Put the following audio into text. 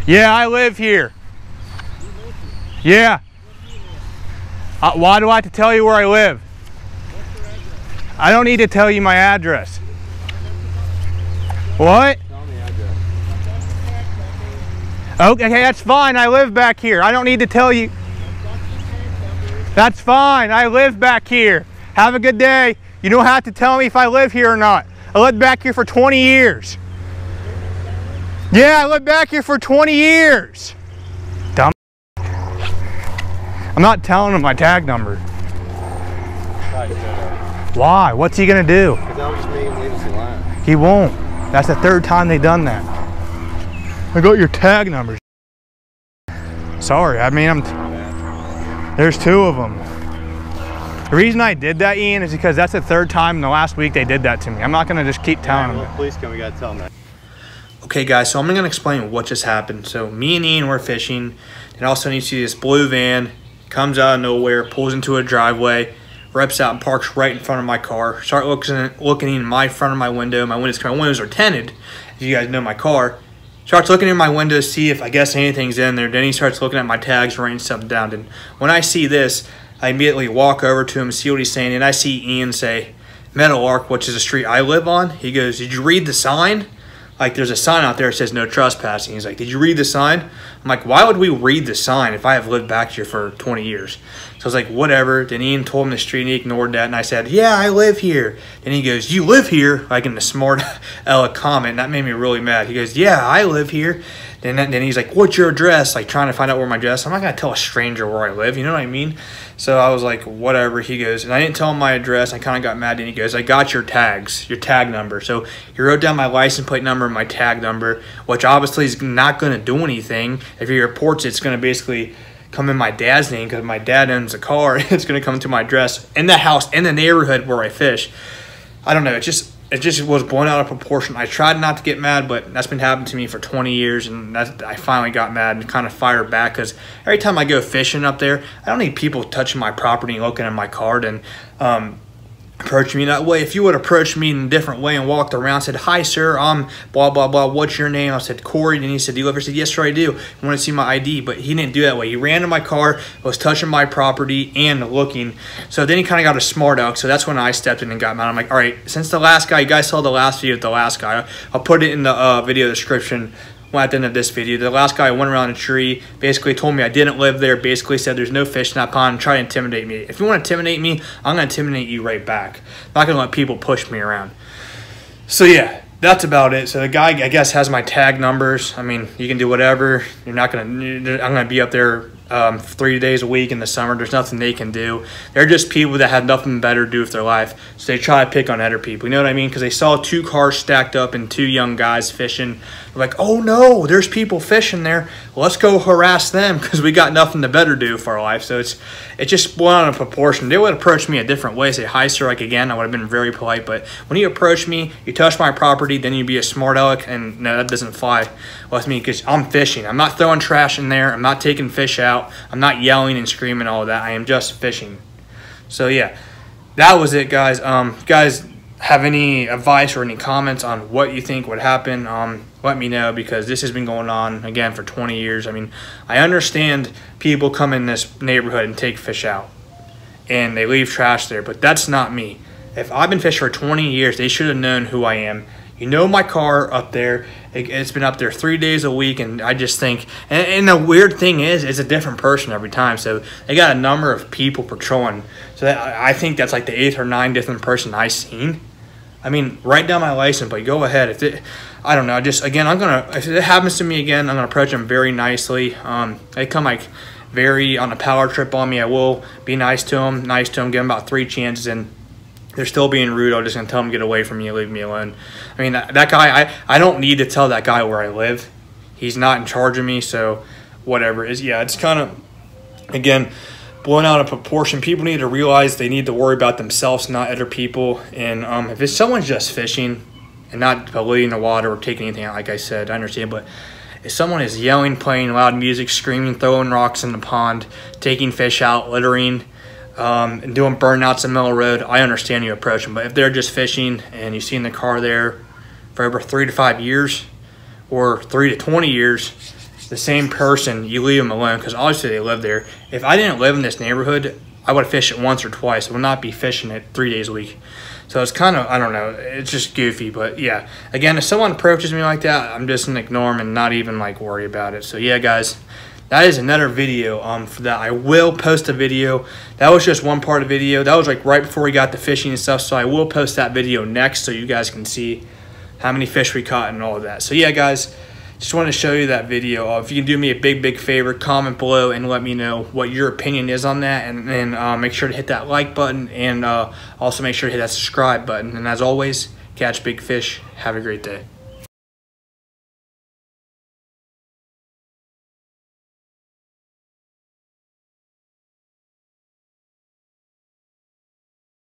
Yeah, I live here. Yeah. Why do I have to tell you where I live? I don't need to tell you my address. What? Tell me address. Okay, that's fine. I live back here. I don't need to tell you. That's fine. I live back here. Have a good day. You don't have to tell me if I live here or not. I lived back here for 20 years. Yeah, I lived back here for 20 years. Dumb. I'm not telling him my tag number. Why? What's he gonna do? Because that was just making him leave us alone. He won't. That's the third time they've done that. I got your tag numbers. Sorry, I mean, there's two of them. The reason I did that, Ian, is because that's the third time in the last week they did that to me. I'm not gonna just keep telling them. Police come, we gotta tell them that. Okay guys, so I'm gonna explain what just happened. So me and Ian were fishing, and all of a sudden you see this blue van, comes out of nowhere, pulls into a driveway, reps out and parks right in front of my car. Start looking in my front of my window. My windows are tinted, if you guys know my car. Starts looking in my window to see if I guess anything's in there. Then he starts looking at my tags, writing something down. And when I see this, I immediately walk over to him and see what he's saying. And I see Ian say, Meadow Lark, which is a street I live on. He goes, did you read the sign? Like, there's a sign out there that says no trespassing. He's like, did you read the sign? I'm like, why would we read the sign if I have lived back here for 20 years? So I was like, whatever. Then Ian told him the street and he ignored that. And I said, yeah, I live here. Then he goes, you live here? Like in the smart aleck comment. And that made me really mad. He goes, yeah, I live here. Then he's like, what's your address? Like trying to find out where my address. I'm not going to tell a stranger where I live. You know what I mean? So I was like, whatever. He goes, and I didn't tell him my address. I kind of got mad. And he goes, I got your tags, your tag number. So he wrote down my license plate number and my tag number, which obviously is not going to do anything. If he reports it, it's going to basically come in my dad's name because my dad owns the car. It's going to come to my address in the house, in the neighborhood where I fish. I don't know. It just was blown out of proportion. I tried not to get mad, but that's been happening to me for 20 years, and I finally got mad and kind of fired back because every time I go fishing up there, I don't need people touching my property and looking at my card and approach me that way. If you would approach me in a different way and walked around, said, hi sir, I'm blah blah blah, what's your name? I said, Corey. And he said, do you live here? I said, yes sir, I do. I want to see my ID. But he didn't do that way. He ran to my car, was touching my property and looking. So then he kind of got a smart aleck. So that's when I stepped in and got mad. I'm like, all right, since the last guy, you guys saw the last video with the last guy, I'll put it in the video description. Well, at the end of this video, the last guy went around a tree, basically told me I didn't live there, basically said there's no fish in that pond, and tried to intimidate me. If you want to intimidate me, I'm going to intimidate you right back. I'm not going to let people push me around. So yeah, that's about it. So the guy, I guess, has my tag numbers. I mean, you can do whatever. You're not going to, I'm going to be up there 3 days a week in the summer. There's nothing they can do. They're just people that have nothing better to do with their life, so they try to pick on other people. You know what I mean? Because they saw two cars stacked up and two young guys fishing. They're like, oh no, there's people fishing there. Let's go harass them because we got nothing to better do for our life. So it's just blown out of proportion. They would approach me a different way, say hi sir, like again, I would have been very polite. But when you approach me, you touch my property, then you be a smart aleck, and no, that doesn't fly with me because I'm fishing. I'm not throwing trash in there. I'm not taking fish out. I'm not yelling and screaming all of that. I am just fishing. So yeah, that was it, guys. Guys have any advice or any comments on what you think would happen, let me know, because this has been going on again for 20 years. I mean, I understand people come in this neighborhood and take fish out and they leave trash there, but that's not me. If I've been fishing for 20 years, they should have known who I am. You know my car up there. It's been up there 3 days a week, and I just think, and the weird thing is, it's a different person every time. So they got a number of people patrolling. So I think that's like the 8th or 9th different person I've seen. I mean, write down my license plate. Go ahead. I don't know. Just again, if it happens to me again, I'm gonna approach them very nicely. They come like very on a power trip on me. I will be nice to them. Give them about 3 chances, and they're still being rude. I'm just gonna tell them get away from me, leave me alone. I mean, that guy, I don't need to tell that guy where I live. He's not in charge of me, so whatever. It's kind of, again, blown out of proportion. People need to realize they need to worry about themselves, not other people. And if it's someone's just fishing and not polluting the water or taking anything out, like I said, I understand. But if someone is yelling, playing loud music, screaming, throwing rocks in the pond, taking fish out, littering, and doing burnouts in the middle of the road, I understand you approach them. But if they're just fishing and you've seen the car there for over 3 to 5 years or 3 to 20 years, the same person, you leave them alone because obviously they live there. If I didn't live in this neighborhood, I would fish it once or twice. I would not be fishing it 3 days a week. So it's kind of, I don't know, it's just goofy. But yeah, again, if someone approaches me like that, I'm just gonna ignore them and not even like worry about it. So yeah, guys, that is another video for that. I will post a video. That was just one part of the video. That was like right before we got the fishing and stuff. So I will post that video next so you guys can see how many fish we caught and all of that. So yeah, guys, just wanted to show you that video. If you can do me a big favor, comment below and let me know what your opinion is on that. And then make sure to hit that like button and also make sure to hit that subscribe button. And as always, catch big fish. Have a great day.